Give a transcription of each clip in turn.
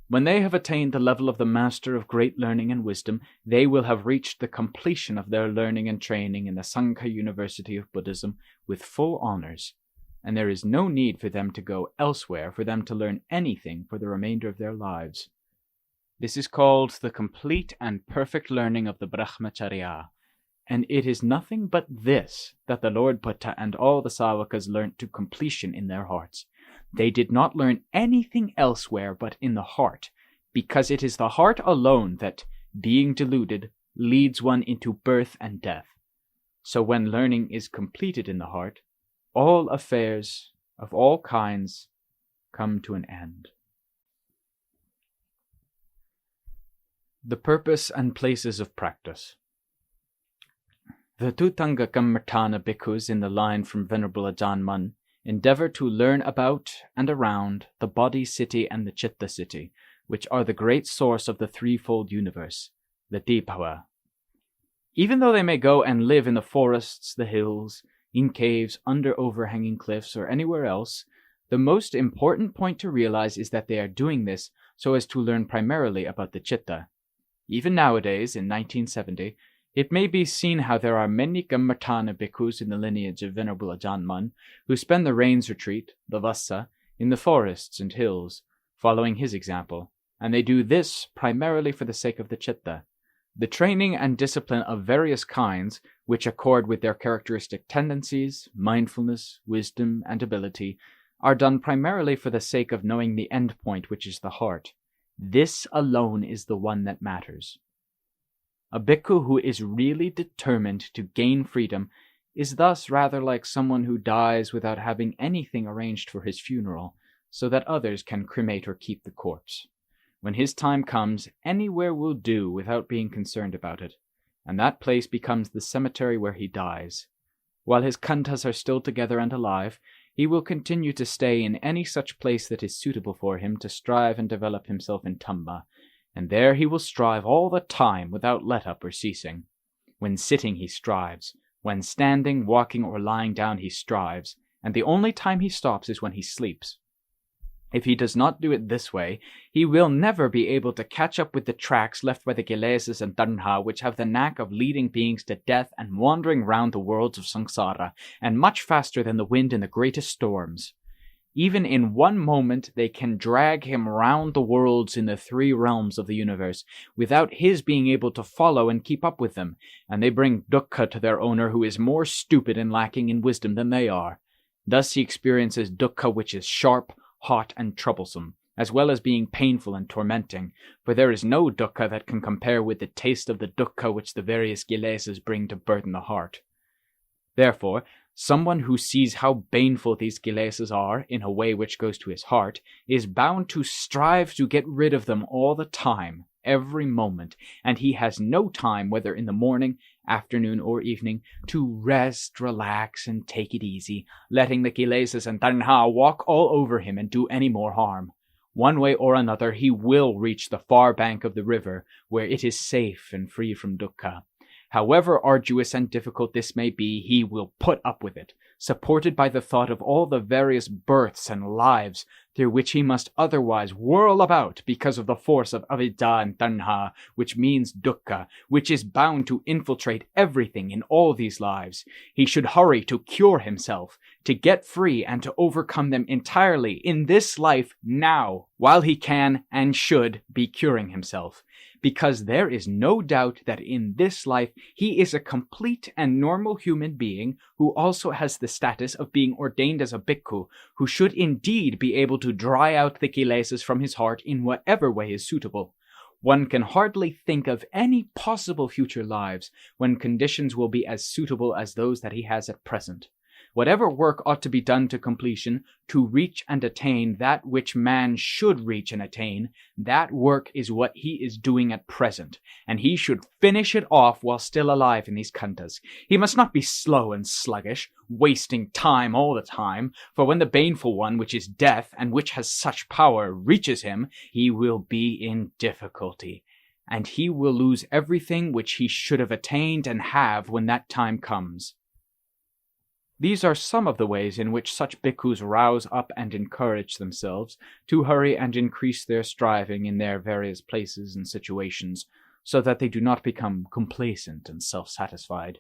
When they have attained the level of the master of great learning and wisdom, they will have reached the completion of their learning and training in the Sangha University of Buddhism with full honors, and there is no need for them to go elsewhere for them to learn anything for the remainder of their lives. This is called the complete and perfect learning of the Brahmacharya, and it is nothing but this that the Lord Buddha and all the Savakas learnt to completion in their hearts. They did not learn anything elsewhere but in the heart, because it is the heart alone that, being deluded, leads one into birth and death. So when learning is completed in the heart, all affairs of all kinds come to an end. The purpose and places of practice. The Dhutanga Kammarthana bhikkhus in the line from Venerable Ajaan Mun endeavor to learn about and around the body city and the chitta city, which are the great source of the threefold universe, the Dibhava. Even though they may go and live in the forests, the hills, in caves, under overhanging cliffs, or anywhere else, the most important point to realize is that they are doing this so as to learn primarily about the chitta. Even nowadays, in 1970, it may be seen how there are many Kammarthana bhikkhus in the lineage of Venerable Ajaan Mun who spend the rains retreat, the Vassa, in the forests and hills, following his example, and they do this primarily for the sake of the chitta. The training and discipline of various kinds, which accord with their characteristic tendencies, mindfulness, wisdom, and ability, are done primarily for the sake of knowing the end point, which is the heart. This alone is the one that matters. A bhikkhu who is really determined to gain freedom is thus rather like someone who dies without having anything arranged for his funeral, so that others can cremate or keep the corpse. When his time comes, anywhere will do without being concerned about it, and that place becomes the cemetery where he dies. While his khanthas are still together and alive, he will continue to stay in any such place that is suitable for him to strive and develop himself in Dhamma, and there he will strive all the time without let-up or ceasing. When sitting he strives, when standing, walking, or lying down he strives, and the only time he stops is when he sleeps. If he does not do it this way, he will never be able to catch up with the tracks left by the kilesas and tanha, which have the knack of leading beings to death and wandering round the worlds of samsara, and much faster than the wind in the greatest storms. Even in one moment they can drag him round the worlds in the three realms of the universe, without his being able to follow and keep up with them, and they bring dukkha to their owner, who is more stupid and lacking in wisdom than they are. Thus he experiences dukkha, which is sharp, hot, and troublesome, as well as being painful and tormenting, for there is no dukkha that can compare with the taste of the dukkha which the various kilesas bring to burden the heart. Therefore, someone who sees how baneful these kilesas are in a way which goes to his heart is bound to strive to get rid of them all the time, every moment, and he has no time, whether in the morning, afternoon, or evening, to rest, relax, and take it easy, letting the kilesas and tanha walk all over him and do any more harm. One way or another he will reach the far bank of the river, where it is safe and free from dukkha. However arduous and difficult this may be, he will put up with it, supported by the thought of all the various births and lives through which he must otherwise whirl about because of the force of avidya and tanha, which means dukkha, which is bound to infiltrate everything in all these lives. He should hurry to cure himself, to get free and to overcome them entirely in this life now, while he can and should be curing himself. Because there is no doubt that in this life he is a complete and normal human being who also has the status of being ordained as a bhikkhu, who should indeed be able to dry out the kilesas from his heart in whatever way is suitable. One can hardly think of any possible future lives when conditions will be as suitable as those that he has at present. Whatever work ought to be done to completion, to reach and attain that which man should reach and attain, that work is what he is doing at present, and he should finish it off while still alive in these khanthas. He must not be slow and sluggish, wasting time all the time, for when the baneful one, which is death, and which has such power, reaches him, he will be in difficulty, and he will lose everything which he should have attained and have when that time comes. These are some of the ways in which such bhikkhus rouse up and encourage themselves to hurry and increase their striving in their various places and situations, so that they do not become complacent and self-satisfied.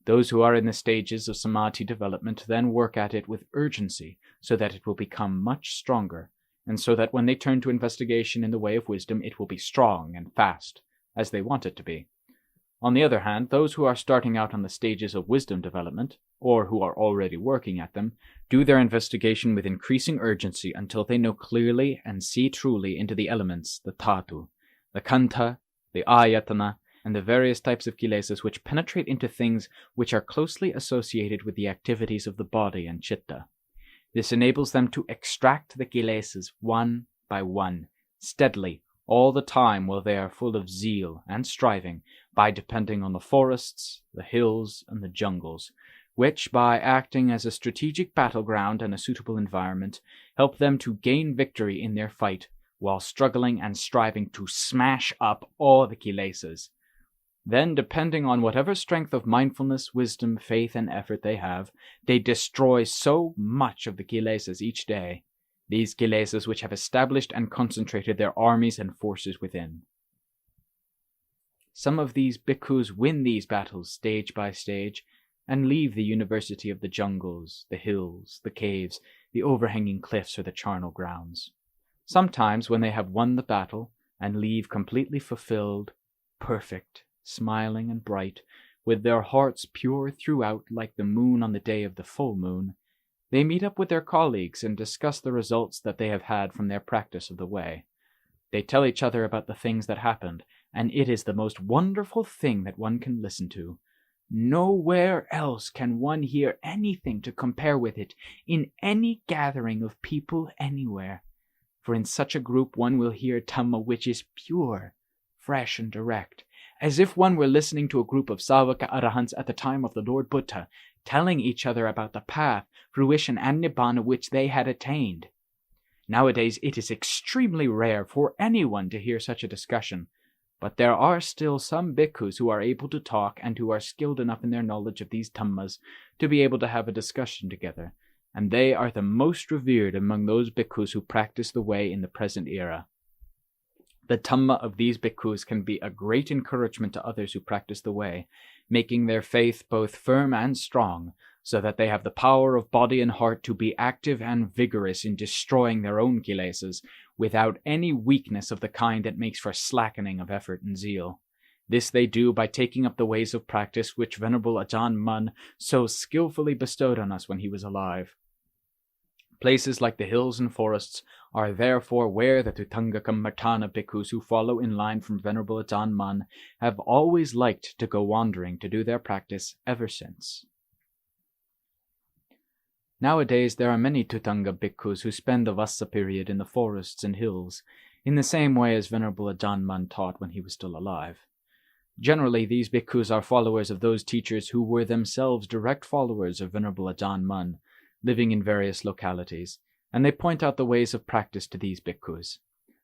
Those who are in the stages of samadhi development then work at it with urgency, so that it will become much stronger, and so that when they turn to investigation in the way of wisdom, it will be strong and fast, as they want it to be. On the other hand, those who are starting out on the stages of wisdom development, or who are already working at them, do their investigation with increasing urgency until they know clearly and see truly into the elements, the dhatu, the kantha, the ayatana, and the various types of kilesas which penetrate into things which are closely associated with the activities of the body and chitta. This enables them to extract the kilesas one by one, steadily, all the time while they are full of zeal and striving, by depending on the forests, the hills, and the jungles, which, by acting as a strategic battleground and a suitable environment, help them to gain victory in their fight, while struggling and striving to smash up all the kilesas. Then, depending on whatever strength of mindfulness, wisdom, faith, and effort they have, they destroy so much of the kilesas each day, these kilesas which have established and concentrated their armies and forces within. Some of these bhikkhus win these battles stage by stage, and leave the university of the jungles, the hills, the caves, the overhanging cliffs, or the charnel grounds. Sometimes, when they have won the battle, and leave completely fulfilled, perfect, smiling and bright, with their hearts pure throughout like the moon on the day of the full moon, they meet up with their colleagues and discuss the results that they have had from their practice of the way. They tell each other about the things that happened, and it is the most wonderful thing that one can listen to. Nowhere else can one hear anything to compare with it in any gathering of people anywhere. For in such a group one will hear Dhamma which is pure, fresh and direct, as if one were listening to a group of Savaka Arahants at the time of the Lord Buddha, telling each other about the path, fruition, and nibbana which they had attained. Nowadays it is extremely rare for anyone to hear such a discussion, but there are still some bhikkhus who are able to talk and who are skilled enough in their knowledge of these dhammas to be able to have a discussion together, and they are the most revered among those bhikkhus who practice the way in the present era. The Dhamma of these bhikkhus can be a great encouragement to others who practice the way, making their faith both firm and strong, so that they have the power of body and heart to be active and vigorous in destroying their own kilesas, without any weakness of the kind that makes for slackening of effort and zeal. This they do by taking up the ways of practice which Venerable Ajaan Mun so skillfully bestowed on us when he was alive. Places like the hills and forests are therefore where the Dhutangas bhikkhus who follow in line from Venerable Ajaan Mun have always liked to go wandering to do their practice ever since. Nowadays there are many Dhutangas bhikkhus who spend the Vassa period in the forests and hills, in the same way as Venerable Ajaan Mun taught when he was still alive. Generally, these bhikkhus are followers of those teachers who were themselves direct followers of Venerable Ajaan Mun, living in various localities, and they point out the ways of practice to these bhikkhus.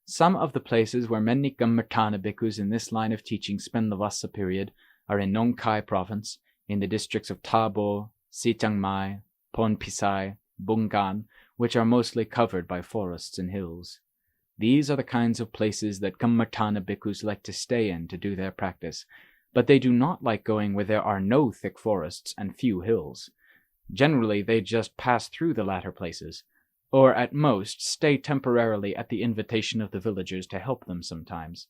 Some of the places where many Kammatthana bhikkhus in this line of teaching spend the Vassa period are in Nong Khai province, in the districts of Thabo, Si Chiang Mai, Phon Phisai, Bungan, which are mostly covered by forests and hills. These are the kinds of places that Kammatthana bhikkhus like to stay in to do their practice, but they do not like going where there are no thick forests and few hills. Generally, they just pass through the latter places, or at most stay temporarily at the invitation of the villagers to help them sometimes.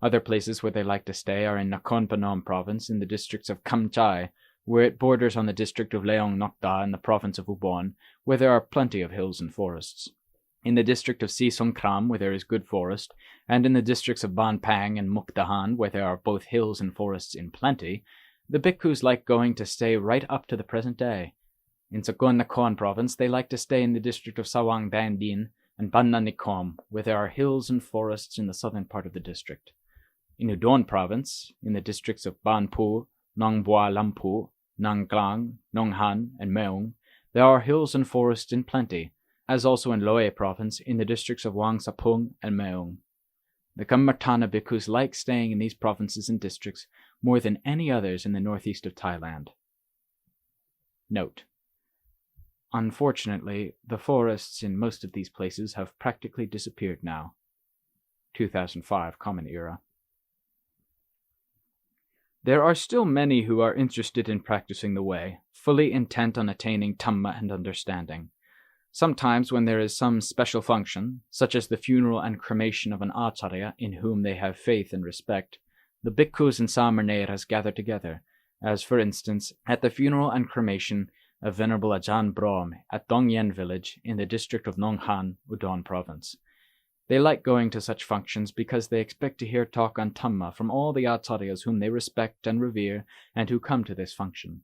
Other places where they like to stay are in Nakhon Phanom province in the districts of Kam Chai, where it borders on the district of Leong Nokta in the province of Ubon, where there are plenty of hills and forests, in the district of Si Songkhram, where there is good forest, and in the districts of Ban Pang and Mukdahan, where there are both hills and forests in plenty. The bhikkhus like going to stay right up to the present day. In Sagon Nakhon province, they like to stay in the district of Sawang Dan Din and Ban Na Nikom, where there are hills and forests in the southern part of the district. In Udon province, in the districts of Ban Phu, Nong Bua Lampu, Nang Klang, Nong Han, and Meong, there are hills and forests in plenty, as also in Loei province, in the districts of Wang Sapung and Meong. The Kammatthana bhikkhus like staying in these provinces and districts more than any others in the northeast of Thailand. Note: Unfortunately, the forests in most of these places have practically disappeared now. 2005 Common Era. There are still many who are interested in practicing the way, fully intent on attaining Dhamma and understanding. Sometimes when there is some special function, such as the funeral and cremation of an acharya in whom they have faith and respect, the bhikkhus and samaneras gather together, as for instance at the funeral and cremation of Venerable Ajaan Brahm at Dongyen village in the district of Nong Han, Udon province. They like going to such functions because they expect to hear talk on Dhamma from all the acharyas whom they respect and revere and who come to this function.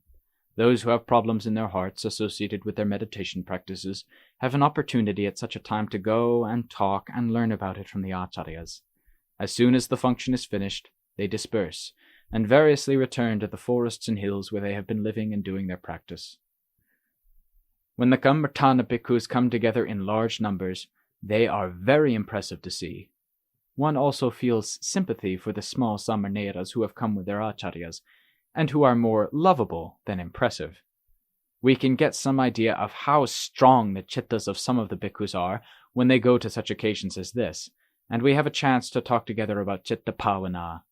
Those who have problems in their hearts associated with their meditation practices have an opportunity at such a time to go and talk and learn about it from the acharyas. As soon as the function is finished, they disperse, and variously return to the forests and hills where they have been living and doing their practice. When the Kammatthana bhikkhus come together in large numbers, they are very impressive to see. One also feels sympathy for the small samaneras who have come with their acharyas, and who are more lovable than impressive. We can get some idea of how strong the chittas of some of the bhikkhus are when they go to such occasions as this, and we have a chance to talk together about citta pavana.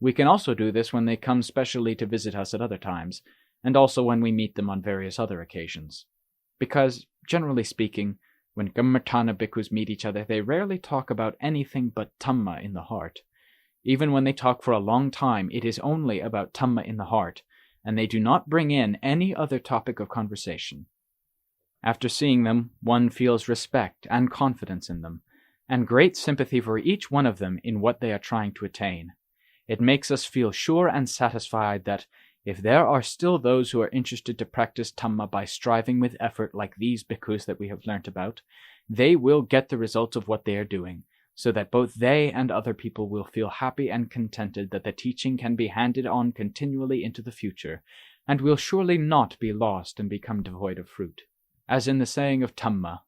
We can also do this when they come specially to visit us at other times, and also when we meet them on various other occasions. Because, generally speaking, when Kammatthana bhikkhus meet each other, they rarely talk about anything but Dhamma in the heart. Even when they talk for a long time, it is only about Dhamma in the heart, and they do not bring in any other topic of conversation. After seeing them, one feels respect and confidence in them, and great sympathy for each one of them in what they are trying to attain. It makes us feel sure and satisfied that if there are still those who are interested to practice Dhamma by striving with effort like these bhikkhus that we have learnt about, they will get the results of what they are doing, so that both they and other people will feel happy and contented that the teaching can be handed on continually into the future, and will surely not be lost and become devoid of fruit. As in the saying of Dhamma,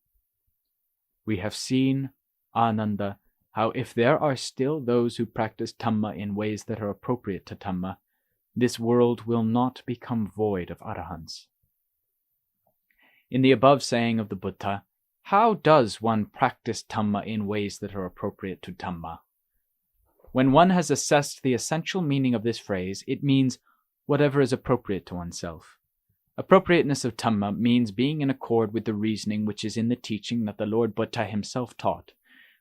we have seen, Ananda, how if there are still those who practice Dhamma in ways that are appropriate to Dhamma, this world will not become void of arahants. In the above saying of the Buddha, how does one practice Dhamma in ways that are appropriate to Dhamma? When one has assessed the essential meaning of this phrase, it means whatever is appropriate to oneself. Appropriateness of Dhamma means being in accord with the reasoning which is in the teaching that the Lord Buddha himself taught,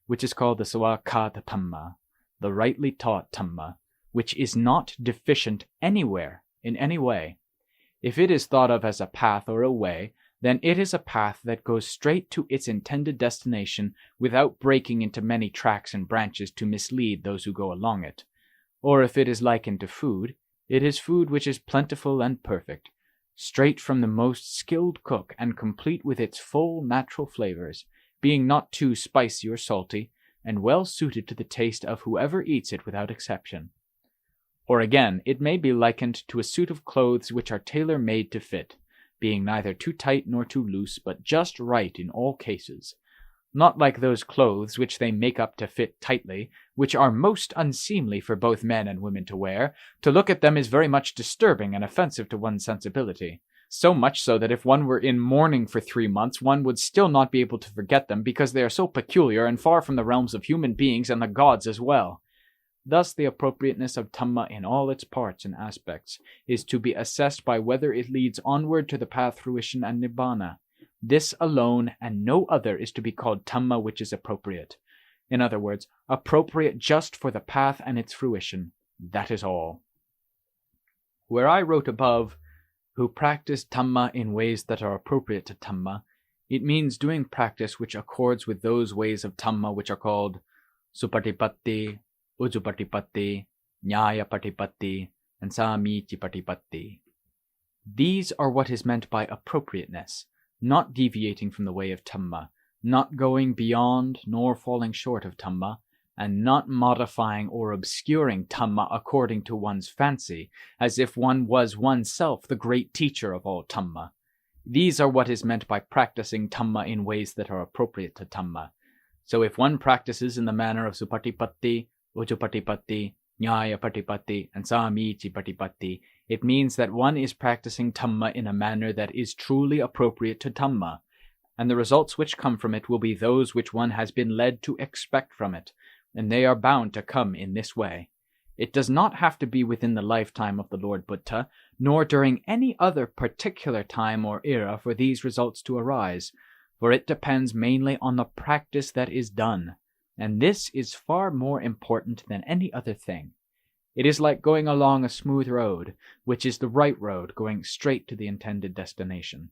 which is called the Swakkata Dhamma, the rightly taught Dhamma, which is not deficient anywhere, in any way. If it is thought of as a path or a way, then it is a path that goes straight to its intended destination without breaking into many tracks and branches to mislead those who go along it. Or if it is likened to food, it is food which is plentiful and perfect, straight from the most skilled cook and complete with its full natural flavors, being not too spicy or salty, and well suited to the taste of whoever eats it without exception. Or again, it may be likened to a suit of clothes which are tailor-made to fit, being neither too tight nor too loose, but just right in all cases. Not like those clothes which they make up to fit tightly, which are most unseemly for both men and women to wear. To look at them is very much disturbing and offensive to one's sensibility. So much so that if one were in mourning for 3 months, one would still not be able to forget them because they are so peculiar and far from the realms of human beings and the gods as well. Thus, the appropriateness of Dhamma in all its parts and aspects is to be assessed by whether it leads onward to the path fruition and nibbana. This alone and no other is to be called Dhamma which is appropriate. In other words, appropriate just for the path and its fruition. That is all. Where I wrote above, who practice Dhamma in ways that are appropriate to Dhamma, it means doing practice which accords with those ways of Dhamma which are called Supatipatti, Ujupatipatti, Nyaya Patipatti, and Samiti Patipatti. These are what is meant by appropriateness, not deviating from the way of Dhamma, not going beyond nor falling short of Dhamma, and not modifying or obscuring Dhamma according to one's fancy, as if one was oneself the great teacher of all Dhamma. These are what is meant by practicing Dhamma in ways that are appropriate to Dhamma. So if one practices in the manner of Supatipatti, Ujupatipatti, Nyaya Paṭipadā and Samici Paṭipadā, it means that one is practicing Dhamma in a manner that is truly appropriate to Dhamma, and the results which come from it will be those which one has been led to expect from it, and they are bound to come in this way. It does not have to be within the lifetime of the Lord Buddha, nor during any other particular time or era for these results to arise, for it depends mainly on the practice that is done, and this is far more important than any other thing. It is like going along a smooth road, which is the right road going straight to the intended destination.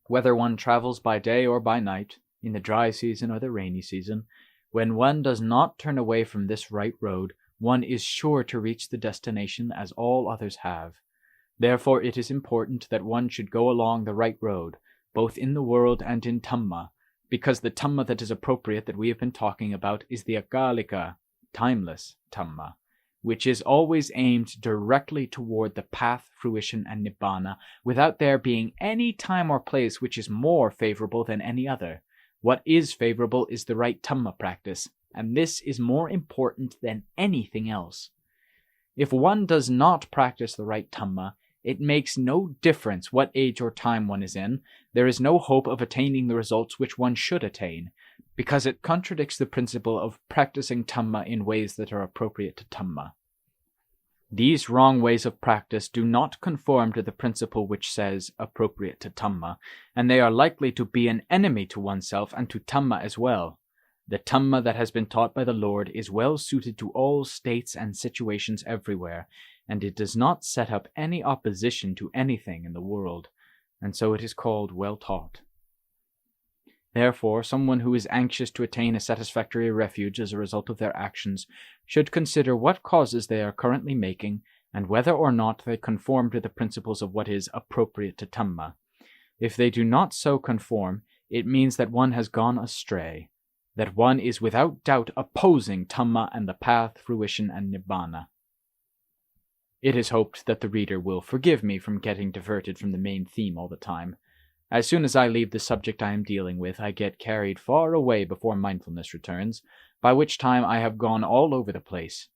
Whether one travels by day or by night, in the dry season or the rainy season, when one does not turn away from this right road, one is sure to reach the destination as all others have. Therefore it is important that one should go along the right road, both in the world and in Dhamma, because the Dhamma that is appropriate that we have been talking about is the Akalika, timeless Dhamma, which is always aimed directly toward the path, fruition, and Nibbana, without there being any time or place which is more favorable than any other. What is favorable is the right Dhamma practice, and this is more important than anything else. If one does not practice the right Dhamma, it makes no difference what age or time one is in. There is no hope of attaining the results which one should attain, because it contradicts the principle of practicing Dhamma in ways that are appropriate to Dhamma. These wrong ways of practice do not conform to the principle which says appropriate to Dhamma, and they are likely to be an enemy to oneself and to Dhamma as well. The Dhamma that has been taught by the Lord is well suited to all states and situations everywhere, and it does not set up any opposition to anything in the world, and so it is called well taught. Therefore, someone who is anxious to attain a satisfactory refuge as a result of their actions should consider what causes they are currently making, and whether or not they conform to the principles of what is appropriate to Dhamma. If they do not so conform, it means that one has gone astray, that one is without doubt opposing Dhamma and the path, fruition, and Nibbana. It is hoped that the reader will forgive me from getting diverted from the main theme all the time. As soon as I leave the subject I am dealing with, I get carried far away before mindfulness returns, by which time I have gone all over the place.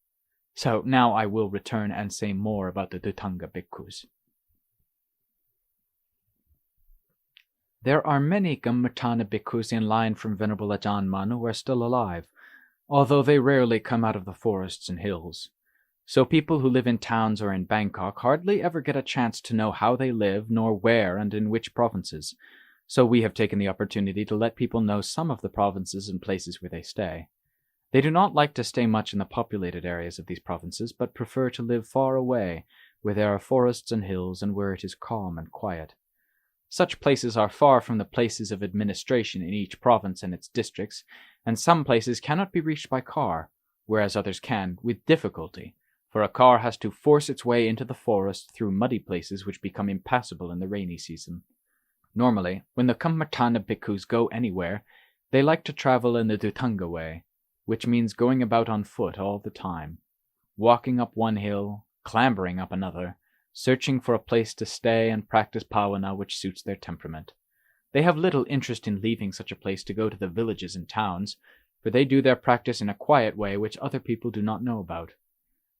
So now I will return and say more about the Dhutangas bhikkhus. There are many Kammatthana bhikkhus in line from Venerable Ajaan Mun who are still alive, although they rarely come out of the forests and hills. So people who live in towns or in Bangkok hardly ever get a chance to know how they live, nor where and in which provinces. So we have taken the opportunity to let people know some of the provinces and places where they stay. They do not like to stay much in the populated areas of these provinces, but prefer to live far away, where there are forests and hills and where it is calm and quiet. Such places are far from the places of administration in each province and its districts, and some places cannot be reached by car, whereas others can, with difficulty, for a car has to force its way into the forest through muddy places which become impassable in the rainy season. Normally, when the Kammatthana bhikkhus go anywhere, they like to travel in the Dhutanga way, which means going about on foot all the time, walking up one hill, clambering up another, searching for a place to stay and practice bhavana which suits their temperament. They have little interest in leaving such a place to go to the villages and towns, for they do their practice in a quiet way which other people do not know about.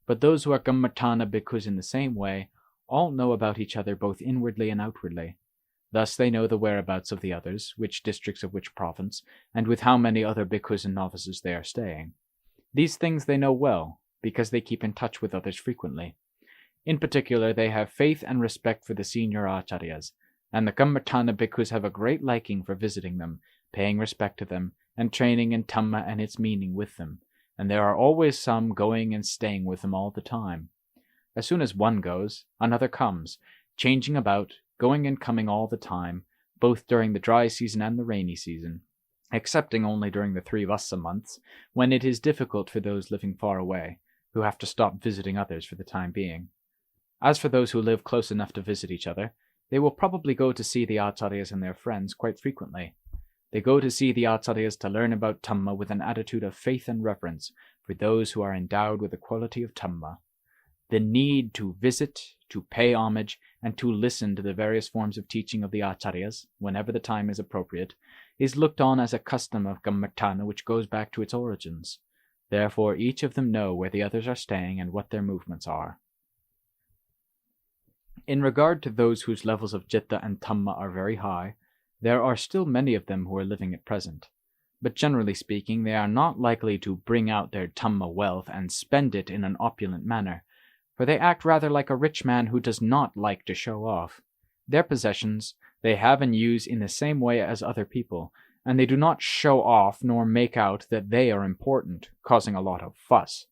But those who are Kammatthana bhikkhus in the same way all know about each other both inwardly and outwardly. Thus they know the whereabouts of the others, which districts of which province, and with how many other bhikkhus and novices they are staying. These things they know well, because they keep in touch with others frequently. In particular, they have faith and respect for the senior acharyas, and the Kammatthana bhikkhus have a great liking for visiting them, paying respect to them, and training in Dhamma and its meaning with them, and there are always some going and staying with them all the time. As soon as one goes, another comes, changing about, going and coming all the time, both during the dry season and the rainy season, excepting only during the 3 Vassa months, when it is difficult for those living far away, who have to stop visiting others for the time being. As for those who live close enough to visit each other, they will probably go to see the acharyas and their friends quite frequently. They go to see the acharyas to learn about Dhamma with an attitude of faith and reverence for those who are endowed with the quality of Dhamma. The need to visit, to pay homage, and to listen to the various forms of teaching of the acharyas, whenever the time is appropriate, is looked on as a custom of Kammatthana which goes back to its origins. Therefore each of them know where the others are staying and what their movements are. In regard to those whose levels of citta and Dhamma are very high, there are still many of them who are living at present. But generally speaking, they are not likely to bring out their Dhamma wealth and spend it in an opulent manner, for they act rather like a rich man who does not like to show off. Their possessions they have and use in the same way as other people, and they do not show off nor make out that they are important, causing a lot of fuss.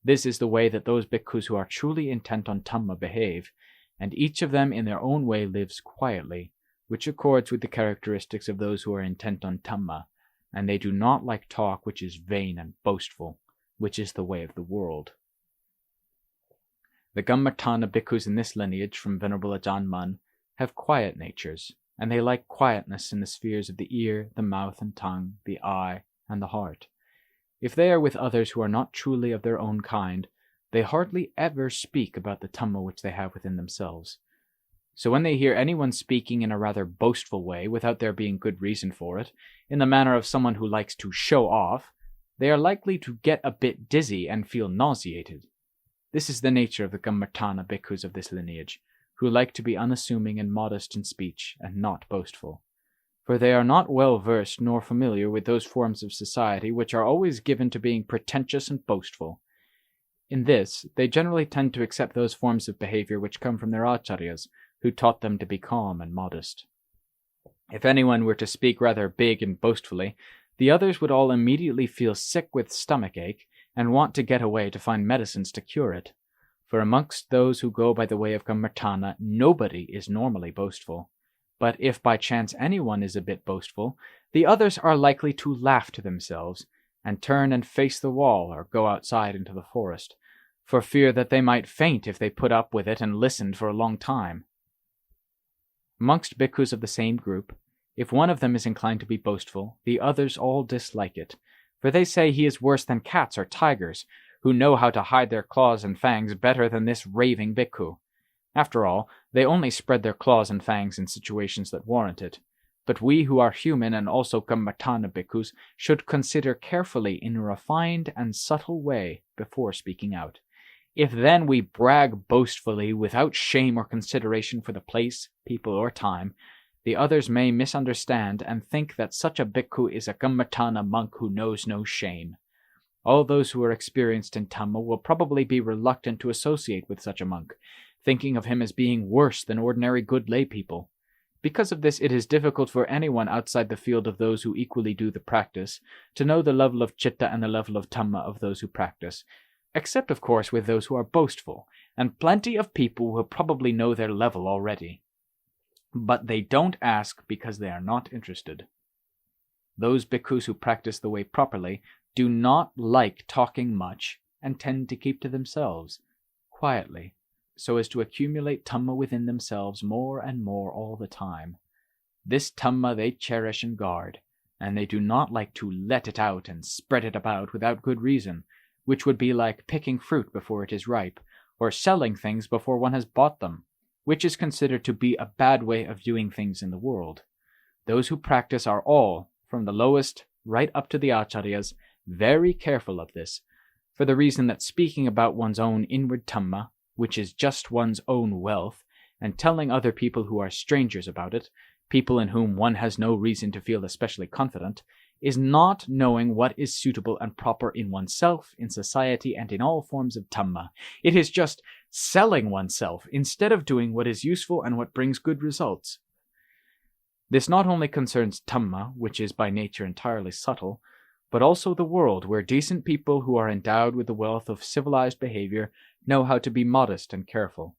This is the way that those bhikkhus who are truly intent on Dhamma behave, and each of them in their own way lives quietly, which accords with the characteristics of those who are intent on Dhamma, and they do not like talk which is vain and boastful, which is the way of the world. The Kammatthana bhikkhus in this lineage from Venerable Ajaan Mun have quiet natures, and they like quietness in the spheres of the ear, the mouth and tongue, the eye, and the heart. If they are with others who are not truly of their own kind, they hardly ever speak about the Dhamma which they have within themselves. So when they hear anyone speaking in a rather boastful way, without there being good reason for it, in the manner of someone who likes to show off, they are likely to get a bit dizzy and feel nauseated. This is the nature of the Kammatthana bhikkhus of this lineage, who like to be unassuming and modest in speech and not boastful. For they are not well versed nor familiar with those forms of society which are always given to being pretentious and boastful. In this, they generally tend to accept those forms of behavior which come from their acharyas, who taught them to be calm and modest. If anyone were to speak rather big and boastfully, the others would all immediately feel sick with stomach ache and want to get away to find medicines to cure it. For amongst those who go by the way of Kammatthana, nobody is normally boastful. But if by chance anyone is a bit boastful, the others are likely to laugh to themselves, and turn and face the wall or go outside into the forest, for fear that they might faint if they put up with it and listened for a long time. Amongst bhikkhus of the same group, if one of them is inclined to be boastful, the others all dislike it, for they say he is worse than cats or tigers, who know how to hide their claws and fangs better than this raving bhikkhu. After all, they only spread their claws and fangs in situations that warrant it. But we who are human and also Kammatthana bhikkhus should consider carefully in a refined and subtle way before speaking out. If then we brag boastfully without shame or consideration for the place, people, or time, the others may misunderstand and think that such a bhikkhu is a Kammatthana monk who knows no shame. All those who are experienced in Dhamma will probably be reluctant to associate with such a monk, thinking of him as being worse than ordinary good lay people. Because of this, it is difficult for anyone outside the field of those who equally do the practice to know the level of citta and the level of Dhamma of those who practice, except of course with those who are boastful, and plenty of people will probably know their level already. But they don't ask because they are not interested. Those bhikkhus who practice the way properly do not like talking much and tend to keep to themselves, quietly, so as to accumulate Dhamma within themselves more and more all the time. This Dhamma they cherish and guard, and they do not like to let it out and spread it about without good reason, which would be like picking fruit before it is ripe, or selling things before one has bought them, which is considered to be a bad way of doing things in the world. Those who practice are all, from the lowest right up to the acharyas, very careful of this, for the reason that speaking about one's own inward Dhamma, which is just one's own wealth, and telling other people who are strangers about it, people in whom one has no reason to feel especially confident, is not knowing what is suitable and proper in oneself, in society, and in all forms of Dhamma. It is just selling oneself instead of doing what is useful and what brings good results. This not only concerns Dhamma, which is by nature entirely subtle, but also the world, where decent people who are endowed with the wealth of civilized behavior know how to be modest and careful.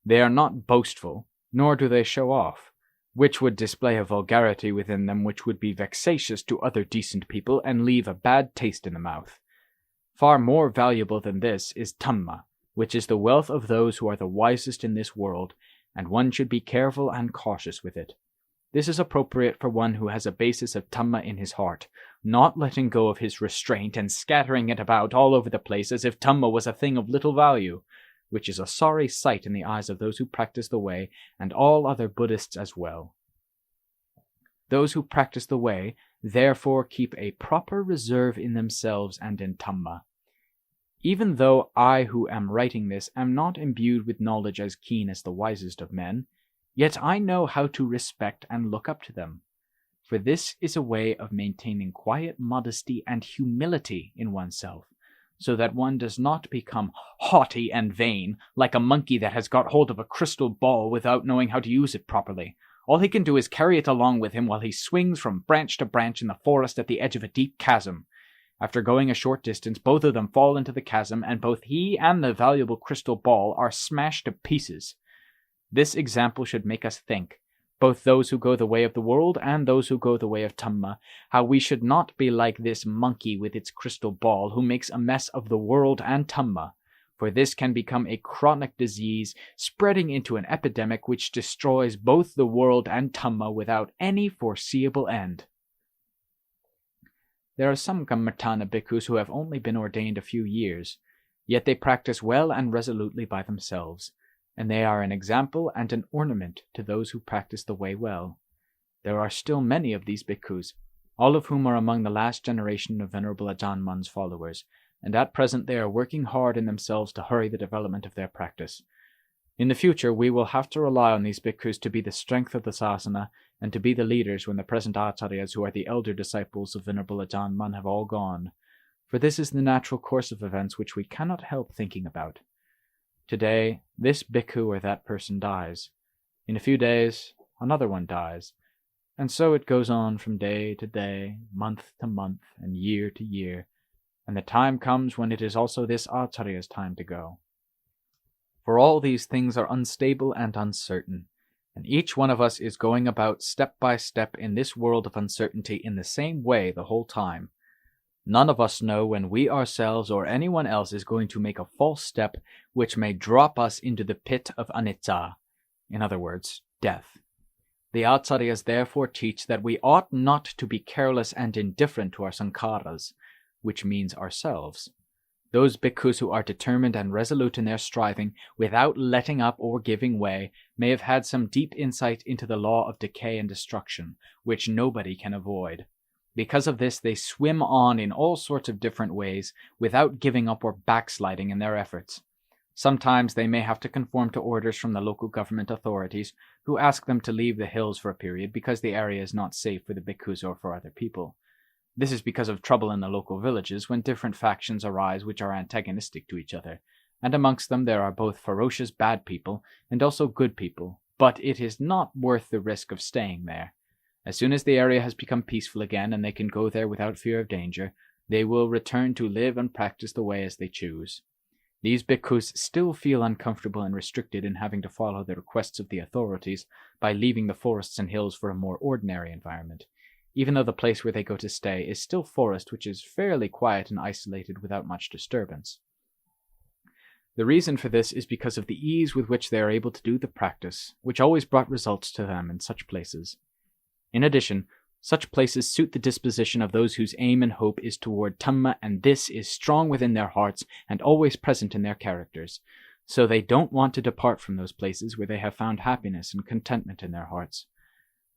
They are not boastful, nor do they show off, which would display a vulgarity within them which would be vexatious to other decent people and leave a bad taste in the mouth. Far more valuable than this is Dhamma, which is the wealth of those who are the wisest in this world, and one should be careful and cautious with it. This is appropriate for one who has a basis of Dhamma in his heart, not letting go of his restraint and scattering it about all over the place as if Dhamma was a thing of little value, which is a sorry sight in the eyes of those who practice the way, and all other Buddhists as well. Those who practice the way, therefore, keep a proper reserve in themselves and in Dhamma, Even though I who am writing this am not imbued with knowledge as keen as the wisest of men, yet I know how to respect and look up to them. For this is a way of maintaining quiet modesty and humility in oneself, so that one does not become haughty and vain, like a monkey that has got hold of a crystal ball without knowing how to use it properly. All he can do is carry it along with him while he swings from branch to branch in the forest at the edge of a deep chasm. After going a short distance, both of them fall into the chasm, and both he and the valuable crystal ball are smashed to pieces. This example should make us think, both those who go the way of the world and those who go the way of Dhamma, how we should not be like this monkey with its crystal ball who makes a mess of the world and Dhamma, for this can become a chronic disease, spreading into an epidemic which destroys both the world and Dhamma without any foreseeable end. There are some Kammatthana bhikkhus who have only been ordained a few years, yet they practice well and resolutely by themselves, and they are an example and an ornament to those who practice the way well. There are still many of these bhikkhus, all of whom are among the last generation of Venerable Ajaan Mun's followers, and at present they are working hard in themselves to hurry the development of their practice. In the future, we will have to rely on these bhikkhus to be the strength of the sasana and to be the leaders when the present acharyas who are the elder disciples of Venerable Ajaan Mun have all gone, for this is the natural course of events which we cannot help thinking about. Today, this bhikkhu or that person dies. In a few days, another one dies, and so it goes on from day to day, month to month, and year to year, and the time comes when it is also this acharya's time to go. For all these things are unstable and uncertain, and each one of us is going about step by step in this world of uncertainty in the same way the whole time. None of us know when we ourselves or anyone else is going to make a false step which may drop us into the pit of anicca, in other words, death. The acharyas therefore teach that we ought not to be careless and indifferent to our sankharas, which means ourselves. Those bhikkhus who are determined and resolute in their striving, without letting up or giving way, may have had some deep insight into the law of decay and destruction, which nobody can avoid. Because of this, they swim on in all sorts of different ways, without giving up or backsliding in their efforts. Sometimes they may have to conform to orders from the local government authorities, who ask them to leave the hills for a period because the area is not safe for the bhikkhus or for other people. This is because of trouble in the local villages when different factions arise which are antagonistic to each other, and amongst them there are both ferocious bad people and also good people, but it is not worth the risk of staying there. As soon as the area has become peaceful again and they can go there without fear of danger, they will return to live and practice the way as they choose. These bhikkhus still feel uncomfortable and restricted in having to follow the requests of the authorities by leaving the forests and hills for a more ordinary environment, even though the place where they go to stay is still forest which is fairly quiet and isolated without much disturbance. The reason for this is because of the ease with which they are able to do the practice, which always brought results to them in such places. In addition, such places suit the disposition of those whose aim and hope is toward Dhamma, and this is strong within their hearts and always present in their characters, so they don't want to depart from those places where they have found happiness and contentment in their hearts.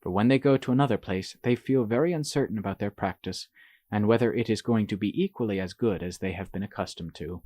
For when they go to another place, they feel very uncertain about their practice, and whether it is going to be equally as good as they have been accustomed to.